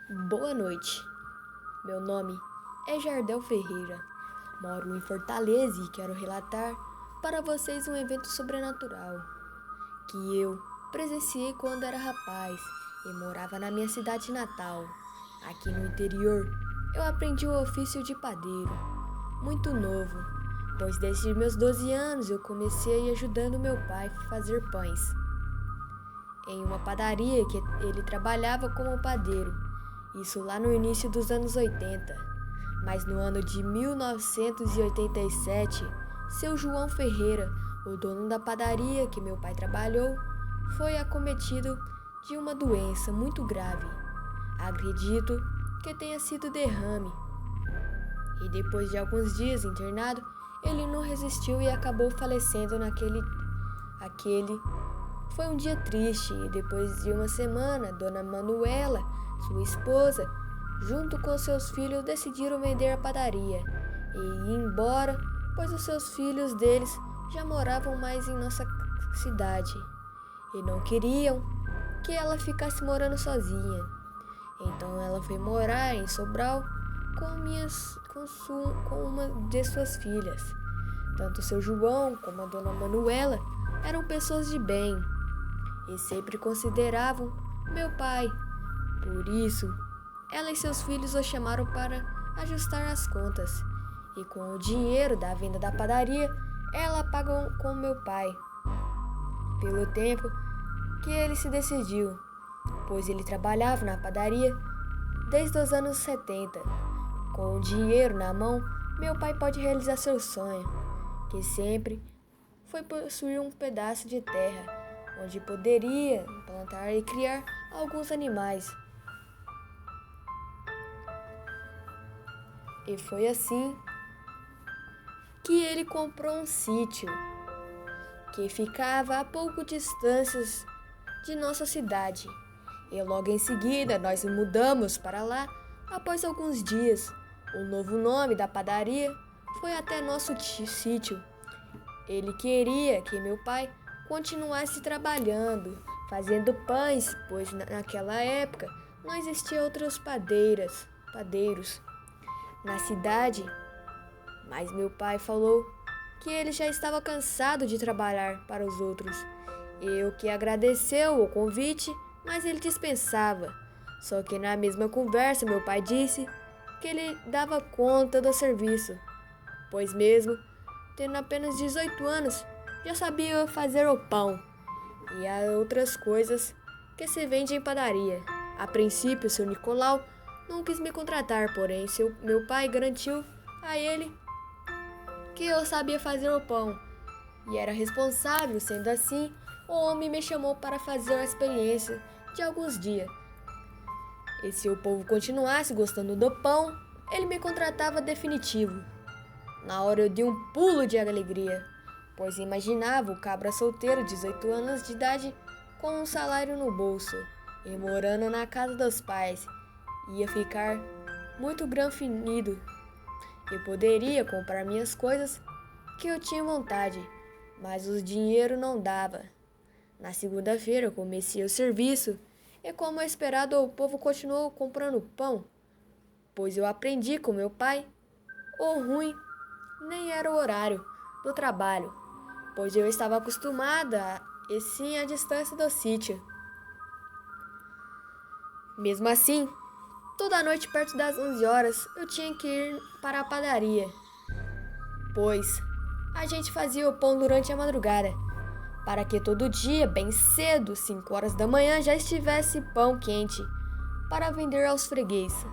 Boa noite. Meu nome é Jardel Ferreira. Moro em Fortaleza e quero relatar para vocês um evento sobrenatural que eu presenciei quando era rapaz e morava na minha cidade natal. Aqui no interior, eu aprendi o ofício de padeiro, muito novo, pois desde meus 12 anos eu comecei ajudando meu pai a fazer pães em uma padaria que ele trabalhava como padeiro. Isso lá no início dos anos 80. Mas no ano de 1987, seu João Ferreira, o dono da padaria que meu pai trabalhou, foi acometido de uma doença muito grave. Acredito que tenha sido derrame. E depois de alguns dias internado, ele não resistiu e acabou falecendo aquele foi um dia triste e depois de uma semana, Dona Manuela, sua esposa, junto com seus filhos, decidiram vender a padaria e ir embora, pois os seus filhos deles já moravam mais em nossa cidade e não queriam que ela ficasse morando sozinha. Então ela foi morar em Sobral com uma de suas filhas. Tanto o seu João como a Dona Manuela eram pessoas de bem e sempre consideravam meu pai. Por isso, ela e seus filhos o chamaram para ajustar as contas. E com o dinheiro da venda da padaria, ela pagou com meu pai pelo tempo que ele se decidiu, pois ele trabalhava na padaria desde os anos 70. Com o dinheiro na mão, meu pai pode realizar seu sonho, que sempre foi possuir um pedaço de terra onde poderia plantar e criar alguns animais. E foi assim que ele comprou um sítio que ficava a pouco distâncias de nossa cidade. E logo em seguida nós mudamos para lá. Após alguns dias, o novo nome da padaria foi até nosso sítio. Ele queria que meu pai continuasse trabalhando, fazendo pães, pois naquela época não existiam outros padeiros na cidade. Mas meu pai falou que ele já estava cansado de trabalhar para os outros. Eu que agradeceu o convite, mas ele dispensava. Só que na mesma conversa meu pai disse que ele dava conta do serviço, pois mesmo tendo apenas 18 anos, já sabia fazer o pão e há outras coisas que se vende em padaria. A princípio, seu Nicolau não quis me contratar, porém meu pai garantiu a ele que eu sabia fazer o pão e era responsável. Sendo assim, o homem me chamou para fazer a experiência de alguns dias. E se o povo continuasse gostando do pão, ele me contratava definitivo. Na hora eu dei um pulo de alegria, pois imaginava o cabra solteiro, 18 anos de idade, com um salário no bolso e morando na casa dos pais. Ia ficar muito granfinido e poderia comprar minhas coisas que eu tinha vontade, mas o dinheiro não dava. Na segunda-feira eu comecei o serviço e, como é esperado, o povo continuou comprando pão, pois eu aprendi com meu pai. O ruim nem era o horário do trabalho, pois eu estava acostumada e sim a distância do sítio. Mesmo assim, toda noite perto das 11 horas eu tinha que ir para a padaria, pois a gente fazia o pão durante a madrugada, para que todo dia, bem cedo, 5 horas da manhã, já estivesse pão quente para vender aos fregueses.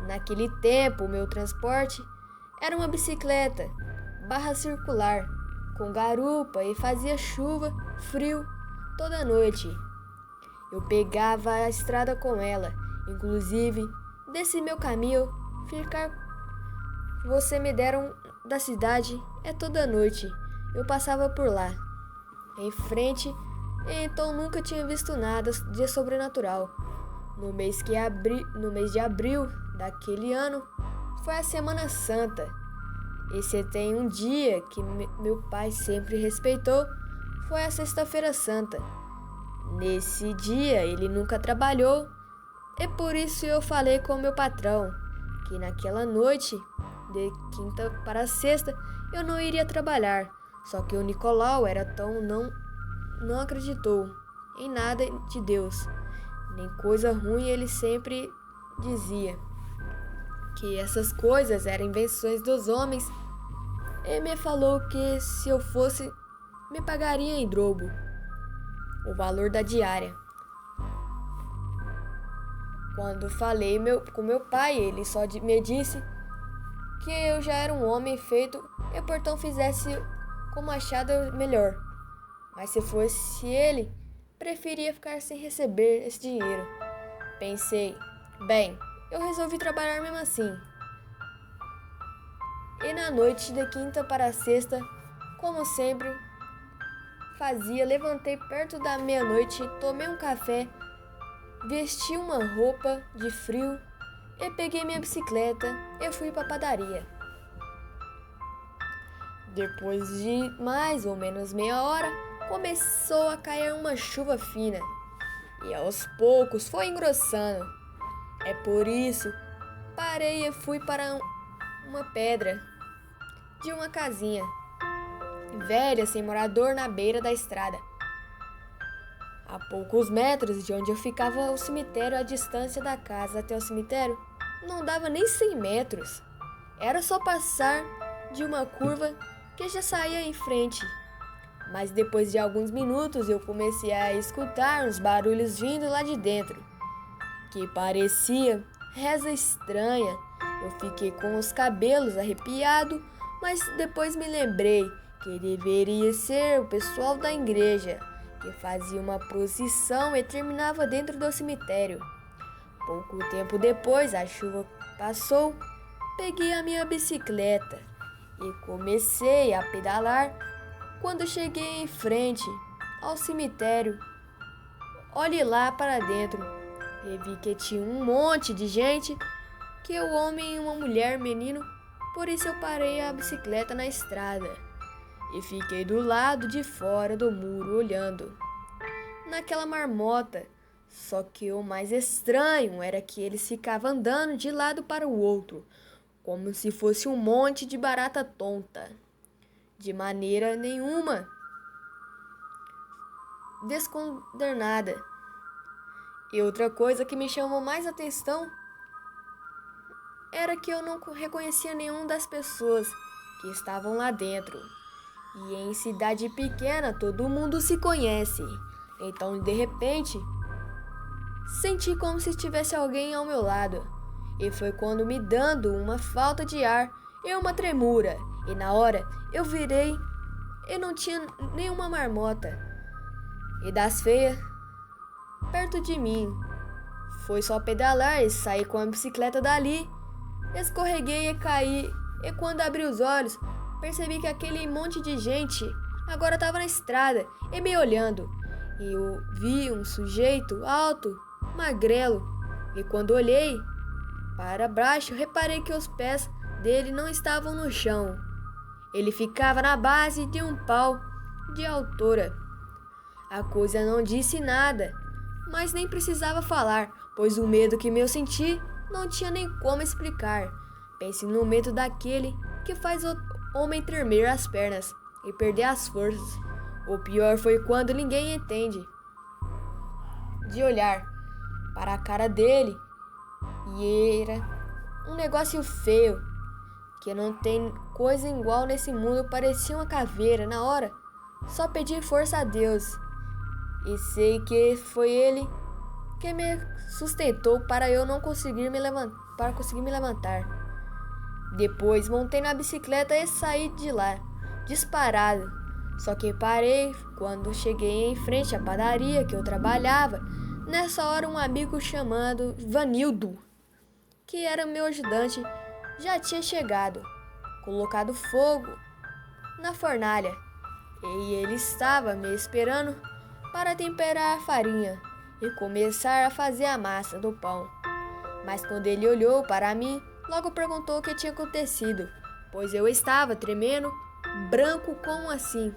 Naquele tempo, o meu transporte era uma bicicleta, barra circular, com garupa e fazia chuva, frio, toda noite. Eu pegava a estrada com ela, inclusive, desse meu caminho, ficar você me deram da cidade é toda noite. Eu passava por lá, em frente, e então nunca tinha visto nada de sobrenatural. No mês de abril daquele ano, foi a Semana Santa. E se tem um dia que meu pai sempre respeitou, foi a Sexta-feira Santa. Nesse dia ele nunca trabalhou E por isso eu falei com meu patrão que naquela noite, de quinta para sexta, eu não iria trabalhar. Só que o Nicolau era tão não acreditou em nada de Deus, nem coisa ruim. Ele sempre dizia que essas coisas eram invenções dos homens e me falou que se eu fosse, me pagaria em dobro o valor da diária. Quando falei com meu pai, ele só me disse que eu já era um homem feito e portanto fizesse como achava melhor. Mas se fosse ele, preferia ficar sem receber esse dinheiro. Pensei, bem, eu resolvi trabalhar mesmo assim. E na noite de quinta para sexta, como sempre fazia, levantei perto da meia-noite, tomei um café, vesti uma roupa de frio e peguei minha bicicleta e fui para a padaria. Depois de mais ou menos meia hora, começou a cair uma chuva fina e aos poucos foi engrossando. É por isso parei e fui para uma pedra de uma casinha velha sem morador na beira da estrada. A poucos metros de onde eu ficava o cemitério, a distância da casa até o cemitério não dava nem 100 metros. Era só passar de uma curva que já saía em frente. Mas depois de alguns minutos eu comecei a escutar uns barulhos vindo lá de dentro, que parecia reza estranha. Eu fiquei com os cabelos arrepiados, mas depois me lembrei que deveria ser o pessoal da igreja, que fazia uma procissão e terminava dentro do cemitério. Pouco tempo depois, a chuva passou, peguei a minha bicicleta e comecei a pedalar. Quando cheguei em frente ao cemitério, olhei lá para dentro e vi que tinha um monte de gente, que o homem, uma mulher, menino. Por isso eu parei a bicicleta na estrada e fiquei do lado de fora do muro olhando naquela marmota. Só que o mais estranho era que eles ficavam andando de lado para o outro, como se fosse um monte de barata tonta, de maneira nenhuma descondenada. E outra coisa que me chamou mais atenção era que eu não reconhecia nenhuma das pessoas que estavam lá dentro. E em cidade pequena todo mundo se conhece. Então, de repente, senti como se tivesse alguém ao meu lado. E foi quando me dando uma falta de ar e uma tremura. E na hora eu virei e não tinha nenhuma marmota e das feias perto de mim. Foi só pedalar e sair com a bicicleta dali. Escorreguei e caí. E quando abri os olhos, percebi que aquele monte de gente agora estava na estrada e me olhando. E eu vi um sujeito alto, magrelo. E quando olhei para baixo, reparei que os pés dele não estavam no chão. Ele ficava na base de um pau de altura. A coisa não disse nada, mas nem precisava falar, pois o medo que eu senti não tinha nem como explicar. Pense no medo daquele que faz o homem tremer as pernas e perder as forças. O pior foi quando ninguém entende de olhar para a cara dele e era um negócio feio, que não tem coisa igual nesse mundo. Parecia uma caveira. Na hora, só pedi força a Deus. E sei que foi Ele que me sustentou para eu não conseguir me levantar. Depois montei na bicicleta e saí de lá, disparado. Só que parei quando cheguei em frente à padaria que eu trabalhava. Nessa hora um amigo chamado Vanildo, que era meu ajudante, já tinha chegado, colocado fogo na fornalha, e ele estava me esperando para temperar a farinha e começar a fazer a massa do pão. Mas quando ele olhou para mim, logo perguntou o que tinha acontecido, pois eu estava tremendo, branco como assim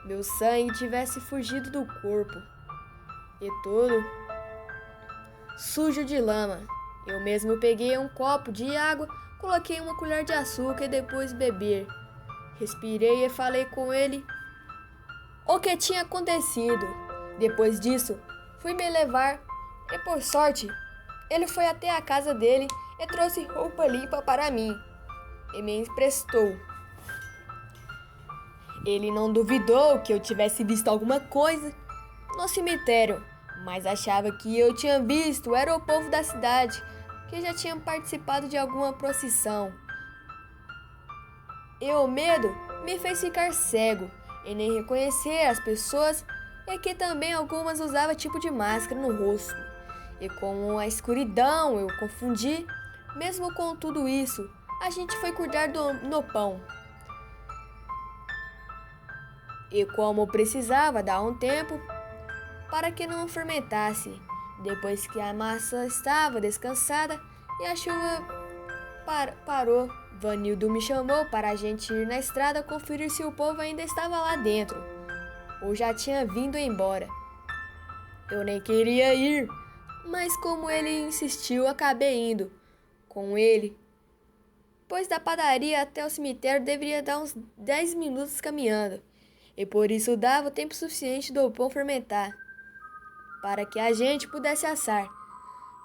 meu sangue tivesse fugido do corpo. E tudo sujo de lama. Eu mesmo peguei um copo de água, coloquei uma colher de açúcar e depois beber. Respirei e falei com ele o que tinha acontecido. Depois disso, fui me levar e, por sorte, ele foi até a casa dele e trouxe roupa limpa para mim e me emprestou. Ele não duvidou que eu tivesse visto alguma coisa no cemitério, mas achava que eu tinha visto era o povo da cidade que já tinha participado de alguma procissão. E o medo me fez ficar cego e nem reconhecer as pessoas, e que também algumas usavam tipo de máscara no rosto. E com a escuridão eu confundi. Mesmo com tudo isso, a gente foi cuidar no pão. E como precisava dar um tempo para que não fermentasse, depois que a massa estava descansada e a chuva parou, Vanildo me chamou para a gente ir na estrada conferir se o povo ainda estava lá dentro ou já tinha vindo embora. Eu nem queria ir, mas como ele insistiu, acabei indo com ele, pois da padaria até o cemitério deveria dar uns 10 minutos caminhando, e por isso dava o tempo suficiente do pão fermentar, para que a gente pudesse assar.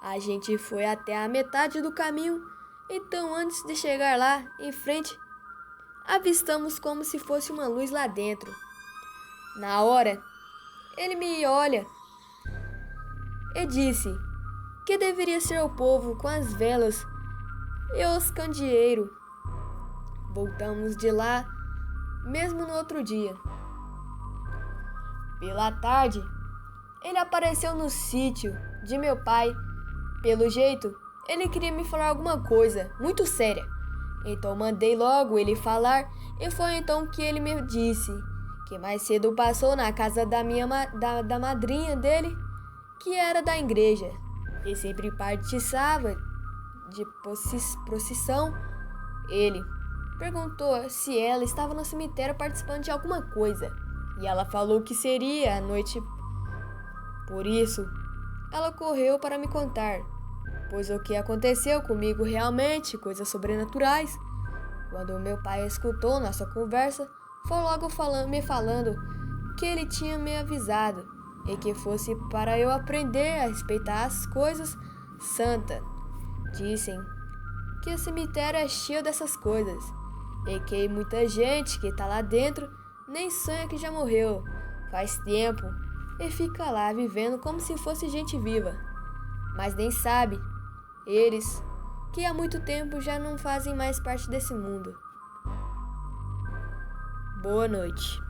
A gente foi até a metade do caminho, então antes de chegar lá em frente, avistamos como se fosse uma luz lá dentro. Na hora, ele me olha e disse que deveria ser o povo com as velas e os candeeiros. Voltamos de lá, mesmo no outro dia. Pela tarde, ele apareceu no sítio de meu pai. Pelo jeito, ele queria me falar alguma coisa muito séria. Então mandei logo ele falar, e foi então que ele me disse que mais cedo passou na casa da madrinha dele, que era da igreja, e sempre participava de procissão. Ele perguntou se ela estava no cemitério participando de alguma coisa, e ela falou que seria à noite. Por isso, ela correu para me contar, pois o que aconteceu comigo realmente, coisas sobrenaturais. Quando meu pai escutou nossa conversa, foi logo me falando que ele tinha me avisado e que fosse para eu aprender a respeitar as coisas santas. Dizem que o cemitério é cheio dessas coisas e que muita gente que está lá dentro nem sonha que já morreu faz tempo e fica lá vivendo como se fosse gente viva, mas nem sabe eles que há muito tempo já não fazem mais parte desse mundo. Boa noite.